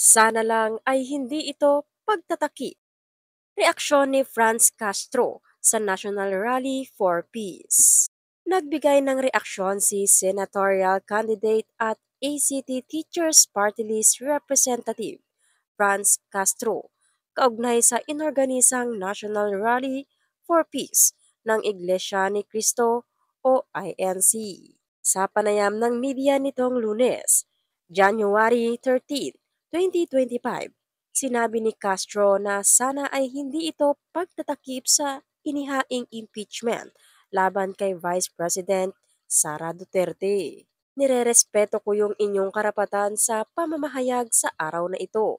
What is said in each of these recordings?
Sana lang ay hindi ito pagtatakip. Reaksyon ni Franz Castro sa National Rally for Peace. Nagbigay ng reaksyon si senatorial candidate at ACT Teachers Party List Representative Franz Castro kaugnay sa inorganisang National Rally for Peace ng Iglesia ni Cristo o INC. Sa panayam ng media nitong Lunes, January 13, 2025, sinabi ni Castro na sana ay hindi ito pagtatakip sa inihaing impeachment laban kay Vice President Sara Duterte. Nirerespeto ko yung inyong karapatan sa pamamahayag sa araw na ito.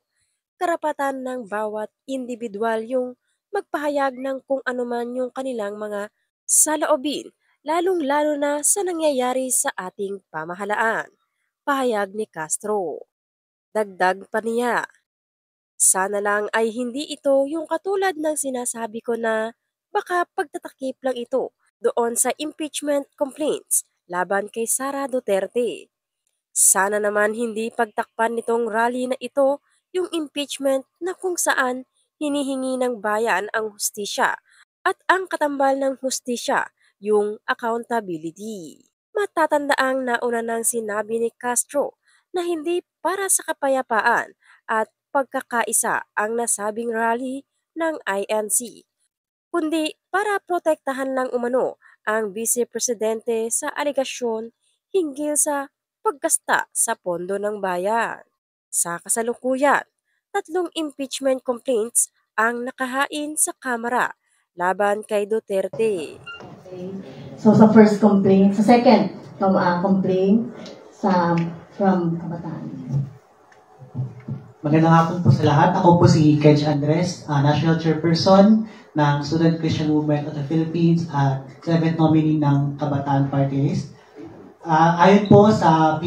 Karapatan ng bawat individual yung magpahayag ng kung anuman yung kanilang mga saloobin, lalong-lalo na sa nangyayari sa ating pamahalaan. Pahayag ni Castro. Dagdag pa niya, sana lang ay hindi ito yung katulad ng sinasabi ko na baka pagtatakip lang ito doon sa impeachment complaints laban kay Sara Duterte. Sana naman hindi pagtakpan nitong rally na ito yung impeachment na kung saan hinihingi ng bayan ang hustisya at ang katambal ng hustisya yung accountability. Matatandaang nauna nang sinabi ni Castro na hindi para sa kapayapaan at pagkakaisa ang nasabing rally ng INC, kundi para protektahan lang umano ang Vice Presidente sa alegasyon hinggil sa paggasta sa pondo ng bayan. Sa kasalukuyan, 3 impeachment complaints ang nakahain sa Kamara laban kay Duterte. So sa first complaint, sa second complaint from Kabataan. Magandang hapon po sa lahat. Ako po si Kedge Andres, National Chairperson ng Student Christian Movement of the Philippines at 7th nominee ng Kabataan Party List. Ayon po sa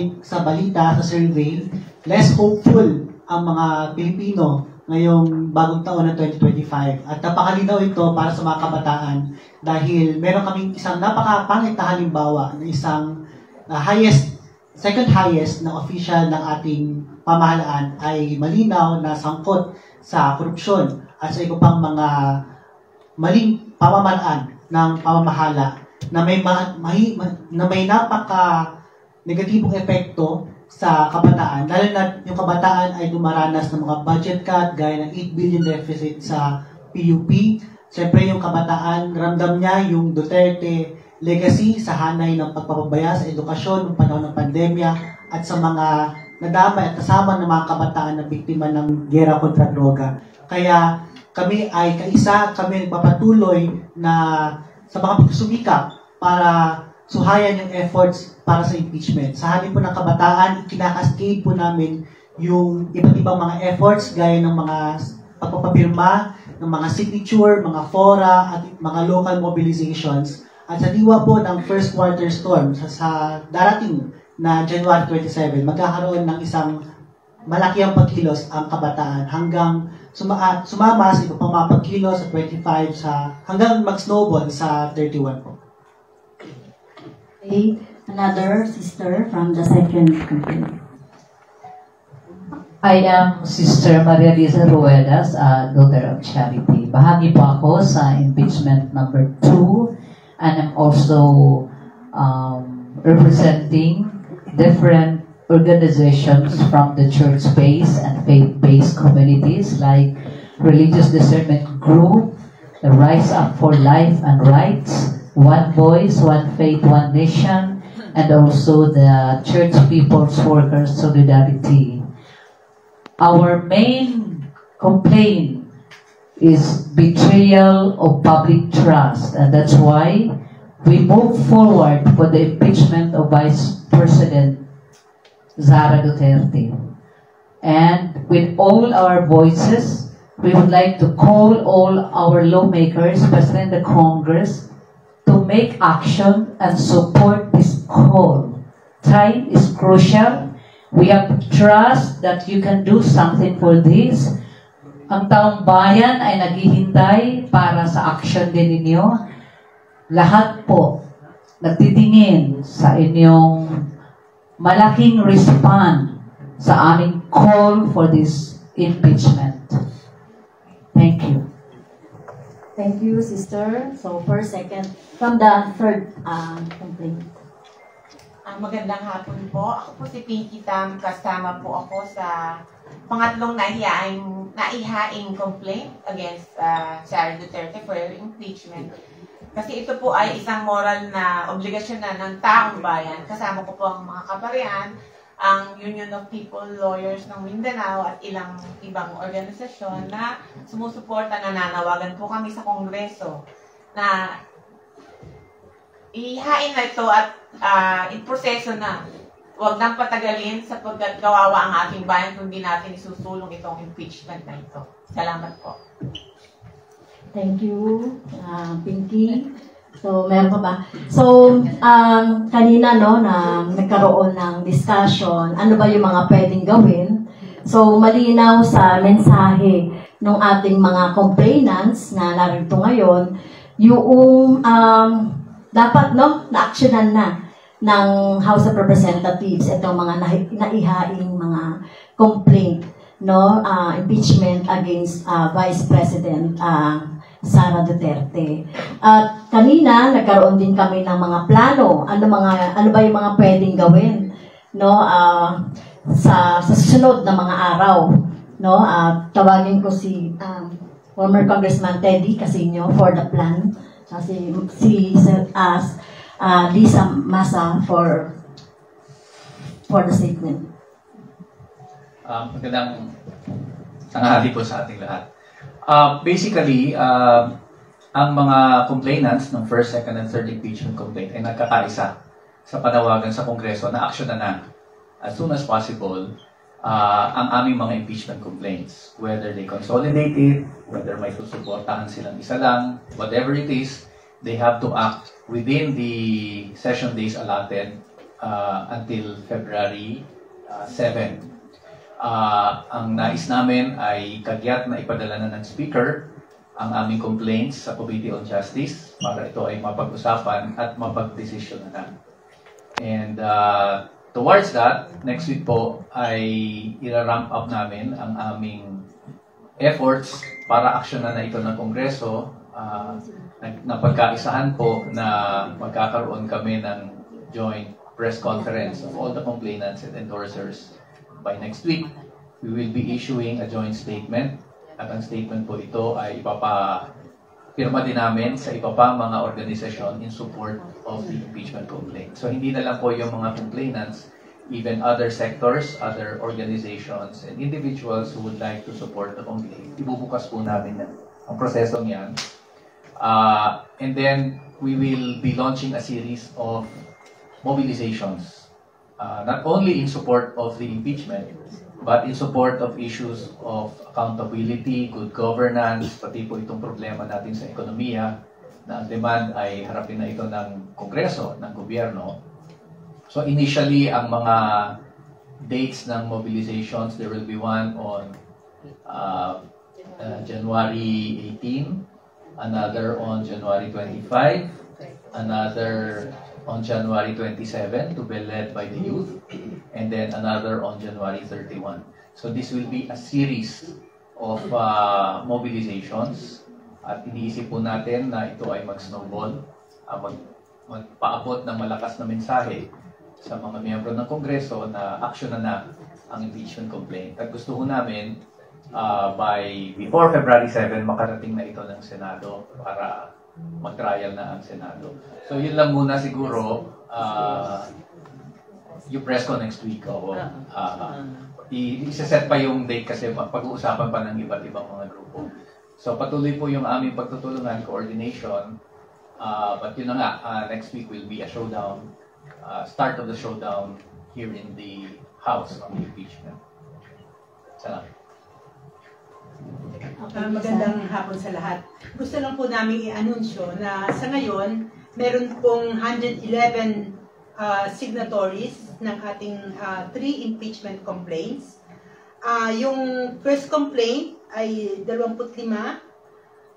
balita, sa survey, less hopeful ang mga Pilipino ngayong bagong taon ng 2025. At napakalinaw ito para sa mga kabataan dahil meron kaming isang napakapangit na halimbawa na isang second highest na official ng ating pamahalaan ay malinaw na sangkot sa korupsyon at sa iba pang mga maling pamamaraan ng pamamahala na may napaka-negatibong epekto sa kabataan, lalo na yung kabataan ay dumaranas ng mga budget cut gaya ng 8 billion deficit sa PUP. Siyempre yung kabataan, ramdam niya yung Duterte legacy sa hanay ng pagpapabaya sa edukasyon noong panahon ng pandemya at sa mga nadamay at kasama ng mga kabataan na biktima ng gera kontra droga. Kaya kami ay kami nagpapatuloy na sa mga pagsusumikap para suhayan yung efforts para sa impeachment. Sa halip po ng kabataan, kinakascade po namin yung iba't ibang mga efforts gaya ng mga pagpapapirma, ng mga signature, mga fora, at mga local mobilizations. At sa diwa po ng first quarter storm, sa darating na January 27, magkakaroon ng isang malaki ang pagkilos ang kabataan hanggang sumama sa iba pang mga pagkilos sa 25 hanggang mag-snowball sa 31 po. Okay, another sister from the second complaint. I am Sister Maria Liza Ruedas, daughter of Charity. Bahagi po ako sa impeachment number 2 and I'm also representing different organizations from the church-based and faith-based communities like Religious Discernment Group, the Rise Up for Life and Rights, One Voice, One Faith, One Nation, and also the Church People's Workers Solidarity. Our main complaint is betrayal of public trust, and that's why we move forward for the impeachment of Vice President Sara Duterte. And with all our voices, we would like to call all our lawmakers, especially in the Congress, to make action and support this call. Time is crucial. We have trust that you can do something for this. Ang taong bayan ay naghihintay para sa action din ninyo. Lahat po nagtitingin sa inyong malaking respond sa aming call for this impeachment. Thank you. Thank you, sister. So, first, second, from the third complaint. Magandang hapon po. Ako po si Pinky Tam. Kasama po ako sa pangatlong naihaing complaint against Sara Duterte for impeachment. Kasi ito po ay isang moral na obligasyon na ng taong bayan. Kasama ko po ang mga kaparian, ang Union of People Lawyers ng Mindanao at ilang ibang organisasyon na sumusuporta, nananawagan po kami sa Kongreso na ihain na ito at iproseso na. Huwag nang patagalin sapagkat kawawa ang ating bayan kung di natin isusulong itong impeachment na ito. Salamat po. Thank you, Pinky. So, meron pa ba? So, kanina, no, na nagkaroon ng discussion, ano ba yung mga pwedeng gawin? So, malinaw sa mensahe ng ating mga complainants na narito ngayon, yung dapat, no, na-actionan na ng House of Representatives itong mga naihaing mga complaint, no, impeachment against Vice President Sara Duterte. At kanina nagkaroon din kami ng mga plano. Ano ba yung mga pwedeng gawin, no, sa susunod na mga araw, no? Tawagin ko si former Congressman Teddy Casino for the plan. Si Lisa Masa for the statement. Magandang tanghali po sa ating lahat. Basically, ang mga complainants ng first, second, and third impeachment complaint ay nagkakaisa sa panawagan sa Kongreso na action na as soon as possible ang aming mga impeachment complaints. Whether they consolidate it, whether may susuportahan silang isa lang, whatever it is, they have to act within the session days allotted until February 7. Ang nais namin ay kagyat na ipadala na ng Speaker ang aming complaints sa Committee on Justice para ito ay mapag-usapan at mapag-desisyon na. And towards that, next week po ay i-ramp up namin ang aming efforts para aksyonan na ito ng Kongreso. Napagkaisahan po na magkakaroon kami ng joint press conference of all the complainants and endorsers. By next week, we will be issuing a joint statement at ang statement po ito ay ipapapirma din namin sa iba pang mga organisasyon in support of the impeachment complaint. So hindi na lang po yung mga complainants, even other sectors, other organizations, and individuals who would like to support the complaint. Ibubukas po namin ang prosesong yan. And then, we will be launching a series of mobilizations. Not only in support of the impeachment, but in support of issues of accountability, good governance, pati po itong problema natin sa ekonomiya, na ang demand ay harapin na ito ng Kongreso, ng gobyerno. So initially, ang mga dates ng mobilizations, there will be one on January 18, another on January 25, another on January 27 to be led by the youth, and then another on January 31. So this will be a series of mobilizations at iniisip po natin na ito ay mag-snowball, magpaabot ng malakas na mensahe sa mga miyembro ng Kongreso na action na ang impeachment complaint. At gusto ko namin before February 7 makarating na ito ng Senado para mag-trial na ang Senado. So yun lang muna siguro, yung press ko next week. Isa-set pa yung date kasi pag-uusapan pa ng iba't ibang mga grupo. So patuloy po yung aming pagtutulungan, coordination, but yun na nga, next week will be a showdown, start of the showdown here in the House on the impeachment. Salamat. Magandang hapon sa lahat. Gusto lang po namin i-anunsyo na sa ngayon, meron pong 111 signatories ng ating 3 impeachment complaints. Yung first complaint ay 25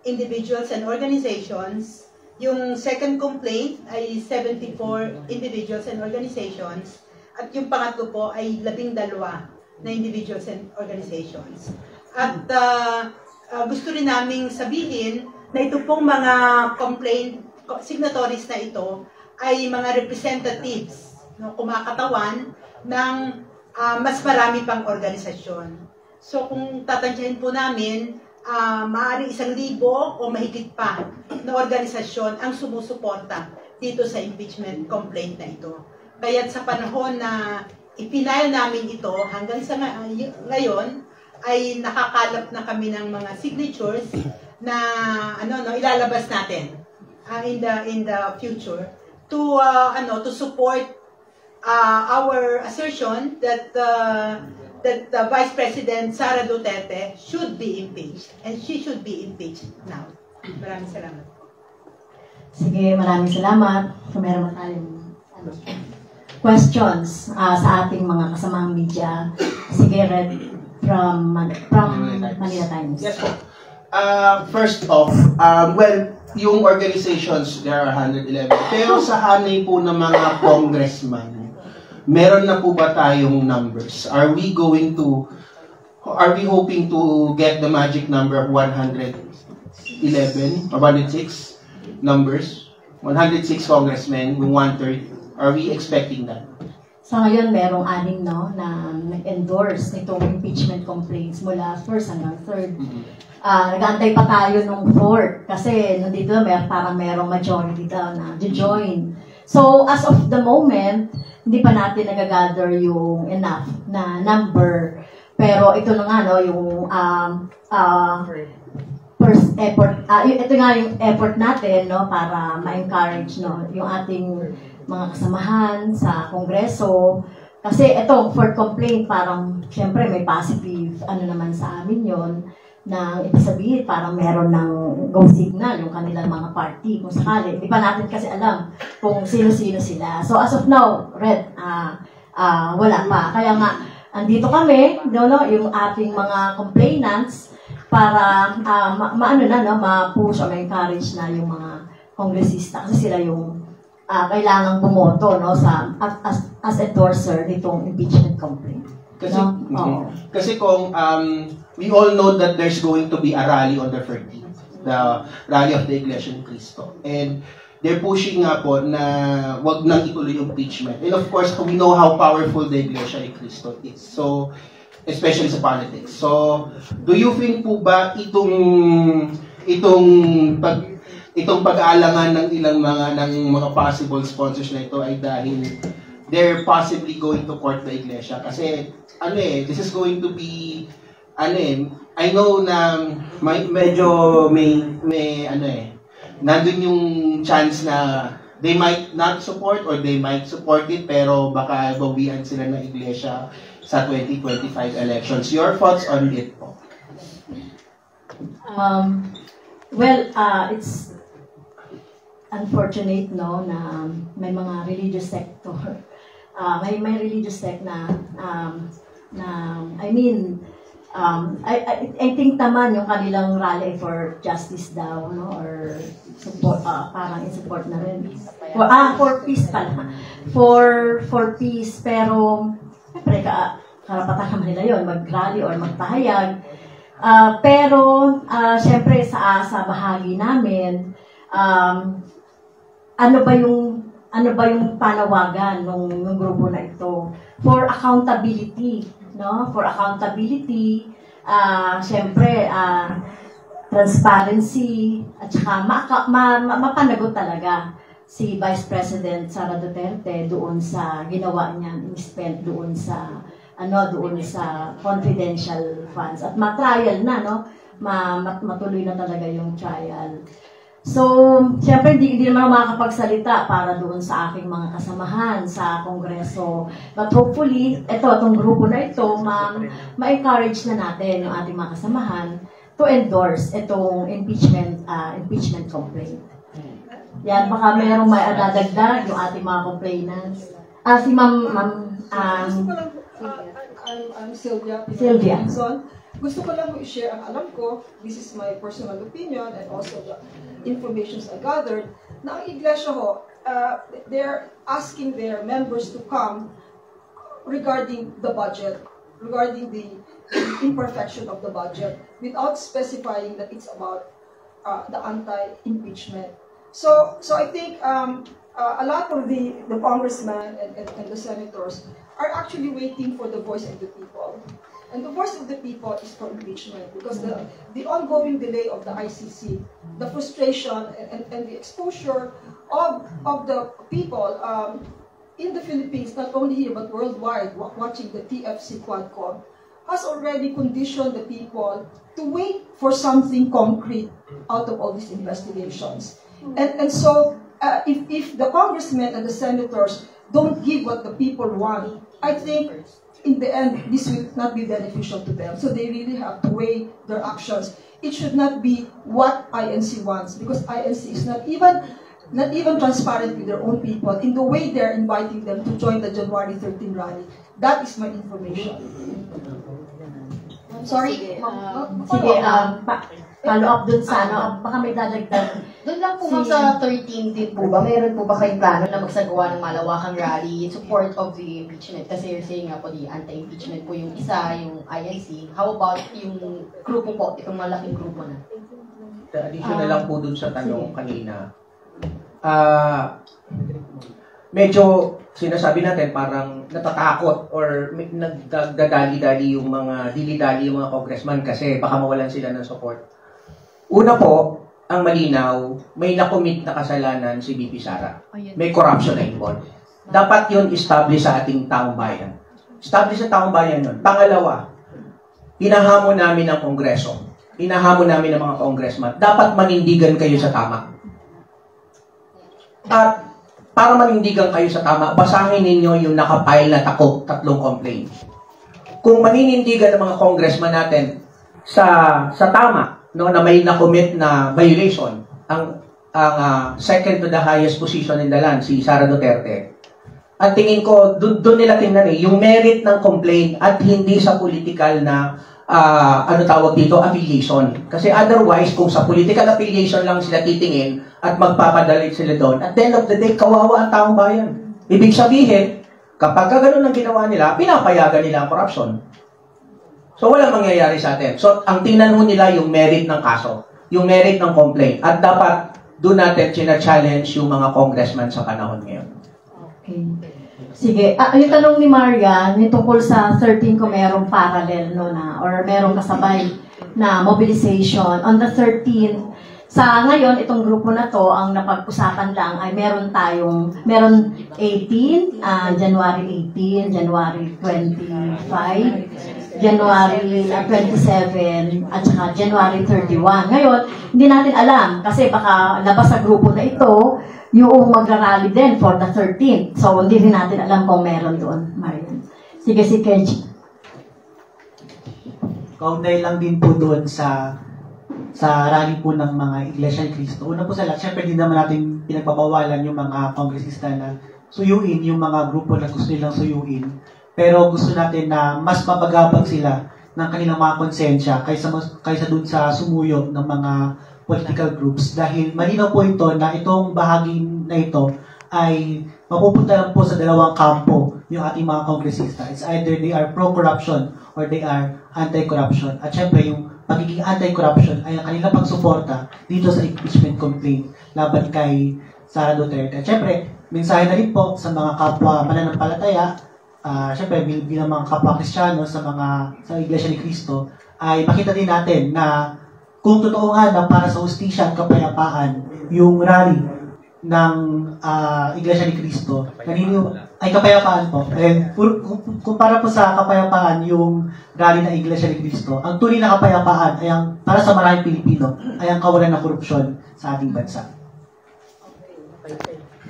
individuals and organizations. Yung second complaint ay 74 individuals and organizations. At yung pangatlo po ay 12 na individuals and organizations. At gusto rin naming sabihin na ito pong mga complaint signatories na ito ay mga representatives, no, kumakatawan ng mas marami pang organisasyon. So kung tatansyahin po namin, maaaring 1,000 o mahigit pa na organisasyon ang sumusuporta dito sa impeachment complaint na ito. Kaya sa panahon na ipinail namin ito hanggang sa ngayon ay nakakalap na kami ng mga signatures na ilalabas natin in the future to support our assertion that Vice President Sara Duterte should be impeached and she should be impeached now. Maraming salamat. Sige, maraming salamat. So, meron ba tayong questions sa ating mga kasamang media? Sige, Red, from Manila Times. Yes po. First off, well, yung organizations, there are 111. Pero sa hanay po ng mga congressman, meron na po ba tayong numbers? Are we hoping to get the magic number of 111 or 106 numbers? 106 congressmen, yung 1/3. Are we expecting that? Sa ngayon, merong 6 na nag-endorse nitong impeachment complaints mula 1st hanggang 3rd. Nag-aantay pa tayo nung 4th kasi nandito parang merong majority daw na join. So, as of the moment, hindi pa natin nagagather yung enough na number. Pero ito na nga, yung first effort, ito nga yung effort natin, para ma-encourage, yung ating mga kasamahan sa Kongreso. Kasi ito, for complaint, parang, syempre, may positive, naman sa amin yon na ibig sabihin, parang meron ng go signal yung kanilang mga party, kung sakali. Hindi pa natin kasi alam kung sino-sino sila. So, as of now, Red, wala pa. Kaya nga, andito kami, yung ating mga complainants, para ma-push o ma-encourage na yung mga kongresista kasi sila yung kailangang bumoto as endorser nitong impeachment complaint. Kasi kung we all know that there's going to be a rally on the 13th, the rally of the Iglesia ni Cristo. And they're pushing nga po na wag nang ituloy yung impeachment. And of course, we know how powerful the Iglesia ni Cristo is. So, especially sa politics. So, do you think po ba itong pag-aalangan ng ilang mga possible sponsors na ito ay dahil they're possibly going to court the Iglesia? Kasi, this is going to be, I know na medyo nandun yung chance na they might not support or they might support it, pero baka bawian sila ng Iglesia sa 2025 elections. Your thoughts on it po? It's unfortunate, na may mga religious sector, may religious sect na I think naman yung kanilang rally for justice daw, or support, parang in-support na rin. For peace pala. For peace, pero siyempre, karapatan naman nila yun, mag-rally or magpahayag. Pero, siyempre, sa bahagi namin, ano ba yung panawagan ng grupo na ito? For accountability, For accountability, siyempre, transparency, at saka mapanagot talaga si Vice President Sara Duterte doon sa ginawa niya, spent doon sa confidential funds. At ma-trial na, matuloy na talaga yung trial. So, siyempre, hindi naman ako makakapagsalita para doon sa aking mga kasamahan sa Kongreso. But hopefully, itong grupo na ito, ma-encourage na natin yung ating mga kasamahan to endorse itong impeachment complaint. Yan, baka mayroong may adadagdag yung ating mga complainants. Si I'm Sylvia. Sylvia. Gusto ko lang i-share ang alam ko, this is my personal opinion and also the information I gathered, na ang Iglesia they're asking their members to come regarding the budget regarding the imperfection of the budget without specifying that it's about the anti-impeachment. So I think a lot of the congressmen and the senators are actually waiting for the voice of the people. And the voice of the people is for impeachment because the ongoing delay of the ICC, the frustration and the exposure of the people in the Philippines, not only here but worldwide, watching the TFC Quadcom, has already conditioned the people to wait for something concrete out of all these investigations. And so if the congressmen and the senators don't give what the people want, I think in the end this will not be beneficial to them. So they really have to weigh their actions. It should not be what INC wants, because INC is not even transparent with their own people in the way they're inviting them to join the January 13 rally. That is my information. Sorry? Sige, follow up dun sa baka may dadagdag. Doon lang po sa 13 din po ba, meron po ba kayong plano na magsagawa ng malawakang rally in support of the impeachment? Kasi you're saying nga po, the anti-impeachment po yung isa, yung INC. How about yung grupo po, itong malaking grupo na? Additional lang po dun sa tanong kanina. Medyo sinasabi natin parang natatakot or nagdadali-dali yung mga dili-dali yung mga congressman kasi baka mawalan sila ng support. Una po, ang malinaw, may nakomit na kasalanan si BP Sara. May corruption na involved. Dapat yun establish sa ating taong bayan. Establish sa taong bayan yun. Pangalawa, hinahamon namin ang Kongreso. Hinahamon namin ang mga congressman. Dapat manindigan kayo sa tama. At para manindigan kayo sa tama, basahin ninyo yung nakapile na 3 complaint. Kung maninindigan ng mga congressman natin sa tama, no, na may na-commit na violation, ang second to the highest position in the land, si Sara Duterte, at tingin ko, doon nila tingnan yung merit ng complaint at hindi sa political na affiliation. Kasi otherwise, kung sa political affiliation lang sila titingin at magpapadalit sila doon, at the end of the day, kawawa ang taong bayan. Ibig sabihin, kapag ganun ang ginawa nila, pinapayagan nila ang corruption. So, walang mangyayari sa atin. So, ang tingnan mo nila yung merit ng kaso, yung merit ng complaint. At dapat doon natin china-challenge yung mga congressman sa panahon ngayon. Okay. Sige. Yung tanong ni Marian, yung tungkol sa 13 kung merong parallel, no, na, or merong kasabay na mobilization. On the 13th, sa ngayon, itong grupo na to, ang napag-usapan lang ay meron 18, January 18, January 25, January 27, at saka January 31. Ngayon, hindi natin alam kasi baka labas sa grupo na ito yung magrarally din for the 13th. So, hindi rin natin alam kung meron doon, Marian. Sige, si Kenji. Kaugnay lang din po doon sa rally po ng mga Iglesia ni Cristo. Una po sa lahat, syempre din naman natin pinagpapawalan yung mga kongresista na suyuin yung mga grupo na gusto nilang suyuin. Pero gusto natin na mas mapagabag sila ng kanilang mga konsensya kaysa dun sa sumuyo ng mga political groups. Dahil malinaw po ito na itong bahagi na ito ay mapupunta lang po sa dalawang kampo yung ating mga kongresista. It's either they are pro-corruption or they are anti-corruption. At syempre, yung pagiging anti-corruption ay ang kanilang pagsuporta dito sa impeachment complaint laban kay Sara Duterte. At syempre, mensahe na rin po sa mga kapwa mananampalataya, syempre bilang mga kapwa Kristiyano sa Iglesia ni Cristo, ay makita din natin na kung totoo nga na para sa hustisya at kapayapaan yung rally ng Iglesia ni Cristo, ay kapayapaan po. Kung para po sa kapayapaan yung rally ng Iglesia ni Cristo, ang tunay na kapayapaan ay ang, para sa maraming Pilipino, ay ang kawalan ng korupsyon sa ating bansa.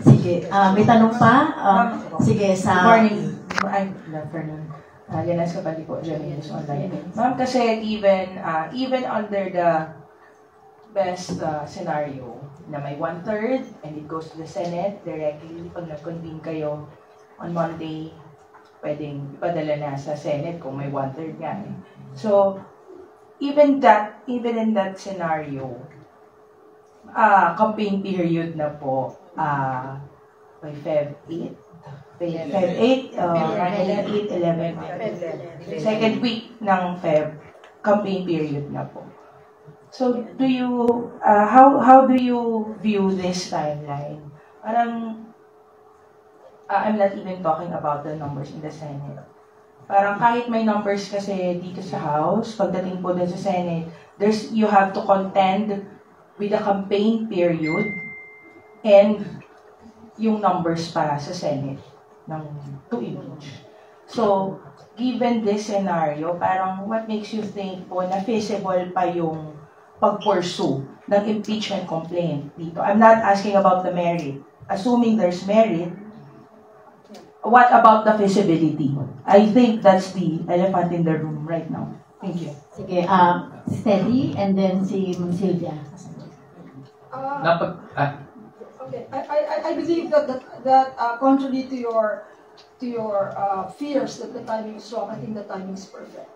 Sige, may tanong pa? Sige, sa... Good morning. Good afternoon. Yanas Kapali po, Jeremy News Online. Ma'am, kasi even under the best scenario na may 1/3 and it goes to the Senate directly, pag nag-convene kayo on Monday, pwedeng ipadala na sa Senate kung may 1/3 nga. So, even in that scenario, campaign period na po, by Feb 8. Feb 8, 8, 11. Second week ng Feb, campaign period na po. So, how do you view this timeline? Parang, I'm not even talking about the numbers in the Senate. Parang kahit may numbers kasi dito sa House, pagdating po din sa Senate, you have to contend with the campaign period and yung numbers pa sa Senate to impeach. So, given this scenario, parang what makes you think po na feasible pa yung pag-pursue ng impeachment complaint dito? I'm not asking about the merit. Assuming there's merit, what about the feasibility? I think that's the elephant in the room right now. Thank you. Sige, Steady, and then si Ma'am Sylvia. Okay, I believe that contrary to your fears that the timing is wrong, I think the timing is perfect.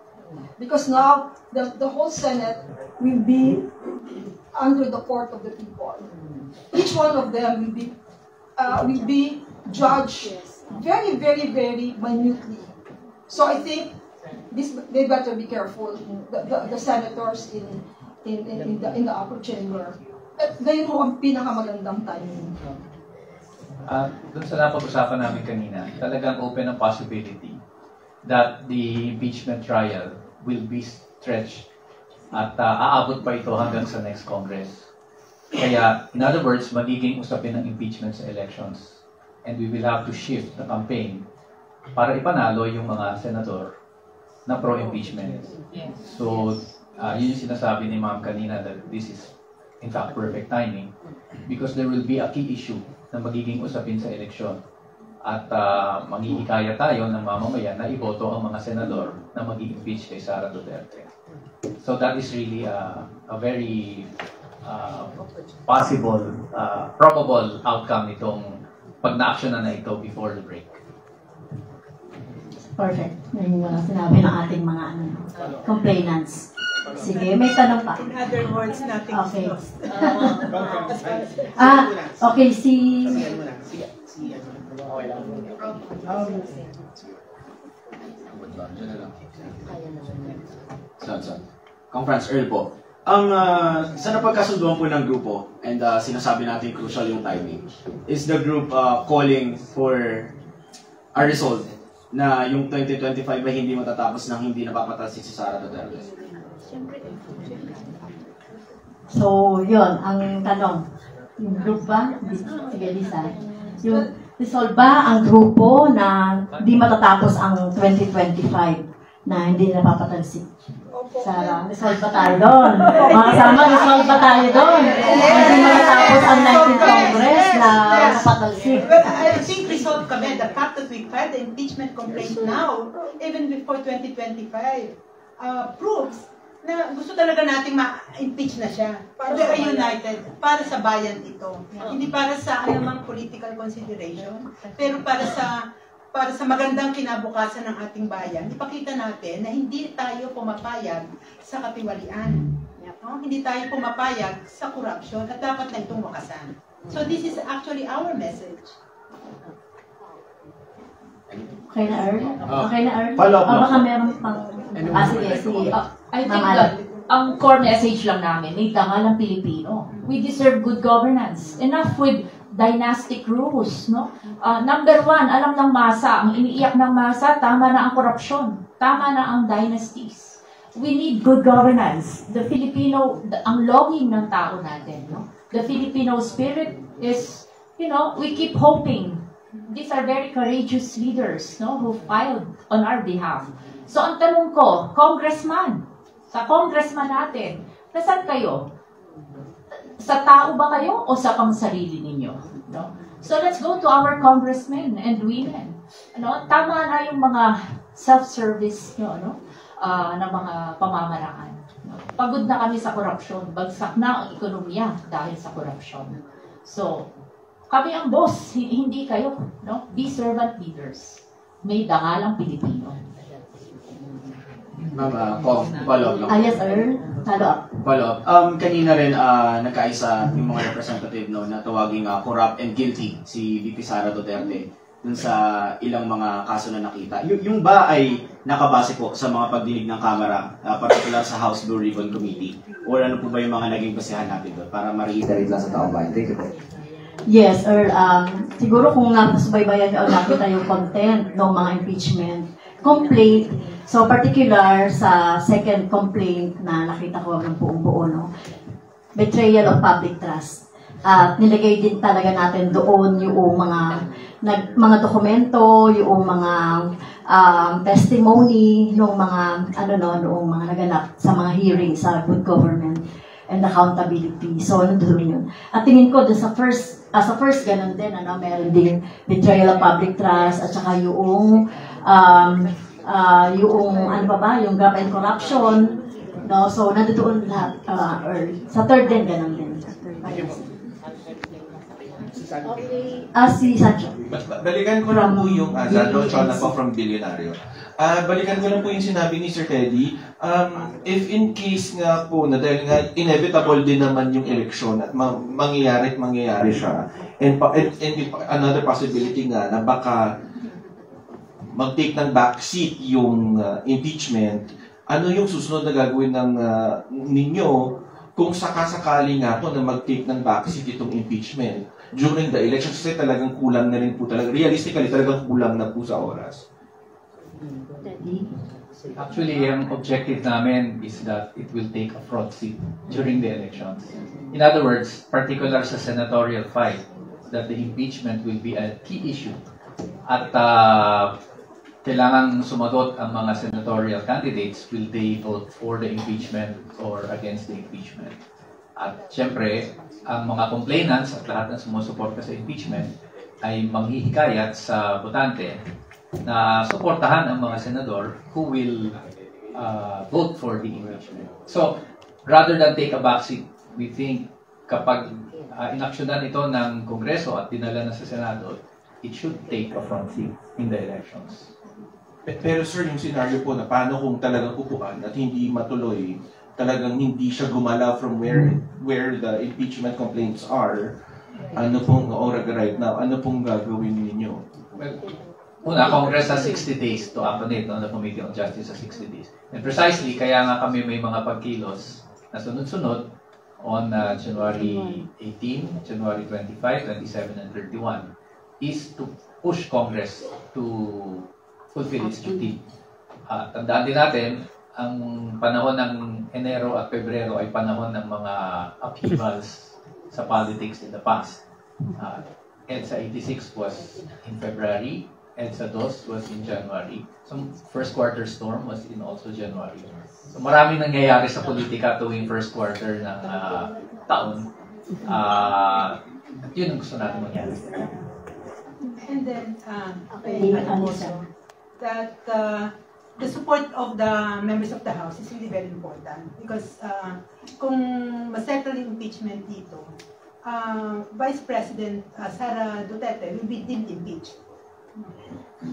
Because now the whole Senate will be under the court of the people. Each one of them will be judged very, very, very minutely. So I think they better be careful. The senators in the upper chamber. At ngayon ho ang pinakamagandang timing. Doon sa napag-usapan namin kanina, talagang open ang possibility that the impeachment trial will be stretched at aabot pa ito hanggang sa next Congress. Kaya, in other words, magiging usapin ng impeachment sa elections. And we will have to shift the campaign para ipanalo yung mga senador na pro-impeachment. So, yun yung sinasabi ni Ma'am kanina that this is in fact perfect timing because there will be a key issue na magiging usapin sa eleksyon. At manghihikaya tayo ng mamamayan na iboto ang mga senador na mag-impeach kay Sara Duterte. So that is really a very possible, probable outcome nitong pag na-action na ito before the break. Perfect. Yung sinabi ng ating mga complainants. Sige, may tanong pa. In other words, nothing okay. is lost. Okay, si... Conference Earl po. Sa napagkasunduan po ng grupo, and sinasabi natin crucial yung timing, is the group calling for a result na yung 2025 ay hindi matatapos nang hindi napapatalsik si Sara Duterte? So, yun, ang tanong. Yung group ba? Sige, Lisa. Yung resolve ba ang grupo na hindi matatapos ang 2025 na hindi napapatalsik? Sara, resolve ba tayo doon? Mga kasama, resolve ba tayo doon? Hindi matatapos ang 19th Congress na napatalsik. But I think resolve kami, the fact that we filed the impeachment complaint now, even before 2025, proves na gusto talaga nating ma-impeach na siya. We are united para sa bayan ito. Hindi para sa anumang political consideration, pero para sa magandang kinabukasan ng ating bayan. Ipakita natin na hindi tayo pumapayag sa katiwalian. No? Hindi tayo pumapayag sa corruption at dapat na itong wakasan. So this is actually our message. Okay na, Earl? Okay na, Earl? Follow up lang. Baka meron pang... sige. I think that ang core message lang namin, may dangal ang Pilipino. We deserve good governance. Enough with dynastic rules, no? Number one, alam ng masa, ang iniiyak ng masa, tama na ang korupsyon. Tama na ang dynasties. We need good governance. The Filipino, ang longing ng tao natin, no? The Filipino spirit is, we keep hoping. These are very courageous leaders, no, who filed on our behalf. So ang tanong ko, sa congressman natin, nasaan kayo? Sa tao ba kayo o sa pangsarili ninyo? No? So let's go to our congressmen and women. Tama na yung mga self-service na mga pamamaraan. Pagod na kami sa korupsyon. Bagsak na ang ekonomiya dahil sa korupsyon. So, kami ang boss, hindi kayo. No? Be servant leaders. May dangalang Pilipino. Ma'am, follow-up lang. Yes, sir. Follow-up. Kanina rin nagkaisa yung mga representative no, na tawaging corrupt and guilty si VP Sara Duterte dun sa ilang mga kaso na nakita. Yung ba ay nakabase po sa mga pagdinig ng Kamara, particular sa House Blue Ribbon Committee? Or ano po ba yung mga naging basehan natin doon para ma-reiterate lang sa taong bayan? Thank you po. Yes, sir. Siguro kung nasubaybayan nyo nakita yung content ng mga impeachment complaint, so particular sa second complaint na nakita ko ng buong buo, no? Betrayal of public trust. At nilagay din talaga natin doon yung mga dokumento, yung mga testimony ng mga noong mga naganap sa mga hearings sa good government and accountability. So nandoon yun. At tingin ko sa first ganun din meron din betrayal of public trust at saka yung yung graft and corruption, no? So nandoon lahat or sa third din ganun din. Si Sancho. Balikan ko lang po yung Sandro Chona po from Billionario. Balikan ko lang po yung sinabi ni Sir Teddy. If in case nga po na dahil nga inevitable din naman yung eleksyon at mangyayari siya. And another possibility nga na baka mag-take ng backseat yung impeachment, ano yung susunod na gagawin ng ninyo kung sakasakali nga po na mag-take ng backseat itong impeachment during the election? Kasi talagang kulang na rin po talaga. Realistically, talagang kulang na po sa oras. Actually, ang objective namin is that it will take a front seat during the elections. In other words, particular sa senatorial fight, that the impeachment will be a key issue. At kailangan sumagot ang mga senatorial candidates, will they vote for the impeachment or against the impeachment. At syempre, ang mga complainants at lahat ng sumusuporta sa impeachment ay manghihikayat sa botante na suportahan ang mga senador who will vote for the impeachment. So, rather than take a backseat, we think kapag inaksyonan ito ng Kongreso at dinala na sa Senado, it should take a front seat in the elections. Pero sir, yung scenario po na paano kung talagang upuan at hindi matuloy, talagang hindi siya gumalaw from where the impeachment complaints are, ano pong right now, ano pong gagawin ninyo? Well, una, Congress has 60 days to accommodate on the Committee on Justice sa 60 days. And precisely, kaya nga kami may mga pagkilos na sunod-sunod on January 18, January 25, 27, and 31 is to push Congress to fulfill its duty. Tandaan din natin, ang panahon ng Enero at Pebrero ay panahon ng mga upheavals sa politics in the past. EDSA 86 was in February, EDSA 2 was in January. So first quarter storm was in also January. So maraming nangyayari sa politika tuwing first quarter ng taon. At yun ang gusto natin mangyari. And then, that the support of the members of the House is really very important because kung ma-settle yung impeachment dito, Vice President Sara Duterte will be deemed impeached.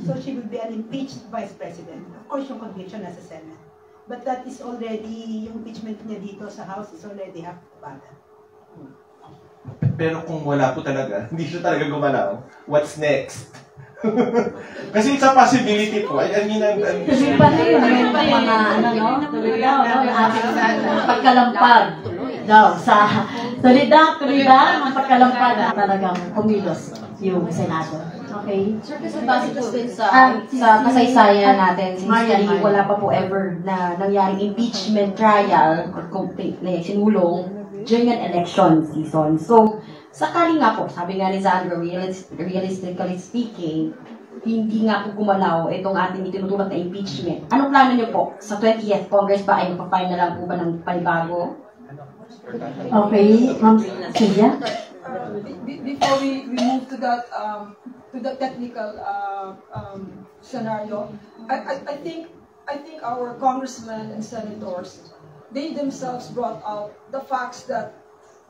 So she will be an impeached Vice President. Of course, yung conviction nasa Senate. But that is already, yung impeachment niya dito sa House is already half the battle. Pero kung wala po talaga, hindi siya talaga gumalaw, what's next? Kasi it's a possibility po. I mean, tuloy pa rin mga tuloy daw, ating pagkalampag daw sa tuloy daw ang pagkalampag na talagang kumilos yung Senado. Okay? Sir, kasi base po din sa kasaysayan natin, since wala pa po ever na nangyaring impeachment trial or complaint na sinulong during an election season. So, sakali nga po, sabi nga ni Sandro, realistically speaking, hindi nga po gumalaw itong ating itinutulak na impeachment. Anong plano niyo po? Sa 20th Congress ba ay magpa-file na lang po ba ng panibago? Okay, Ma'am Sylvia? Before we move to that technical scenario, I think our congressmen and senators, they themselves brought out the facts that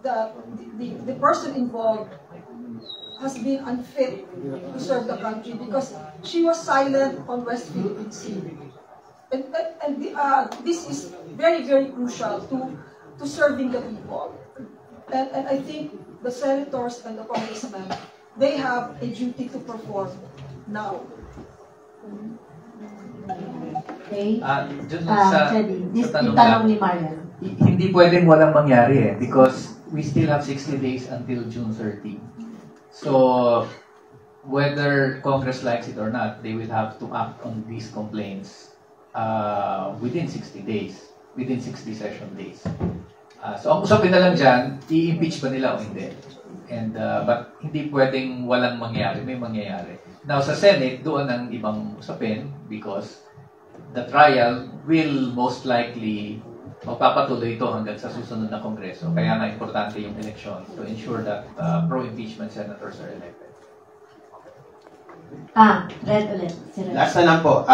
the person involved has been unfit to serve the country because she was silent on West Philippine Sea. this is very, very crucial to serving the people. And I think the senators and the congressmen, they have a duty to perform now. Okay. Dun sa Yung tanong tanong lang, ni Marian. hindi pwedeng walang mangyari because we still have 60 days until June 30. So, whether Congress likes it or not, they will have to act on these complaints within 60 days, within 60 session days. So, ang usapin na lang dyan, i-impeach ba nila o hindi? And, but hindi pwedeng walang mangyari, may mangyayari. Now, sa Senate, doon ang ibang usapin because the trial will most likely magpapatuloy ito hanggang sa susunod na Kongreso. Kaya nga importante yung election to ensure that pro-impeachment senators are elected. Red ulit. Last na lang po,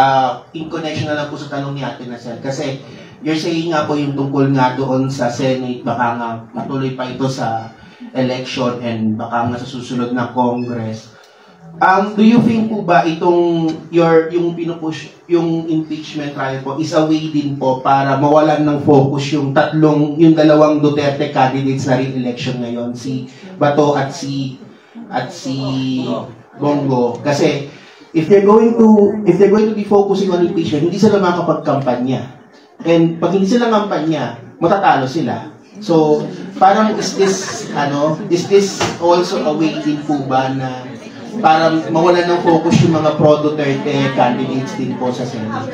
in connection na lang po sa tanong ni Ate Nacel. Kasi you're saying nga po yung tungkol nga doon sa Senate, baka nga matuloy pa ito sa election and baka nga sa susunod na Congress. Do you think po ba itong yung pinupush, yung impeachment trial po is a way din po para mawalan ng focus yung dalawang Duterte candidates na re-election ngayon, si Bato at si Bongo? Kasi if they're going to be focusing on impeachment, hindi sila makakapagkampanya. And pag hindi sila kampanya, matatalo sila. So, parang is this also a way din po ba na para mawalan ng focus yung mga pro-Duterte candidates din po sa Senate?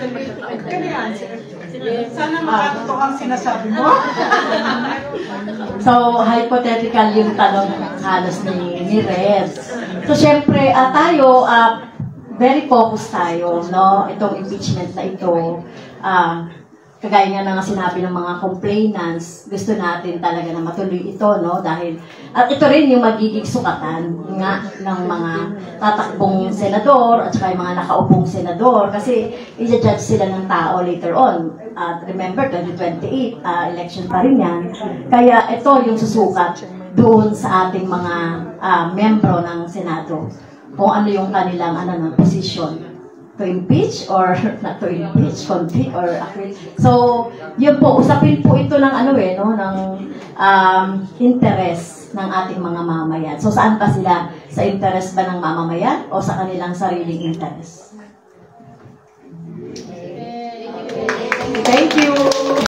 Sana makatotoo ang sinasabi mo. So, hypothetical yung tanong halos ni Red. So, syempre, tayo, very focused tayo, no? Itong impeachment na ito, kagaya nga nga sinabi ng mga complainants, gusto natin talaga na matuloy ito, no? Dahil, at ito rin yung magiging sukatan nga ng mga tatakbong senador at saka yung mga nakaupong senador kasi i-judge sila ng tao later on. Remember, 2028, election pa rin yan. Kaya ito yung susukat doon sa ating mga membro ng Senado kung ano yung kanilang position. To impeach or not to impeach, convict or acquit. So, yun po, usapin po ito ng ng interest ng ating mga mamamayan. So, saan pa sila? Sa interest ba ng mamamayan o sa kanilang sariling interest? Thank you.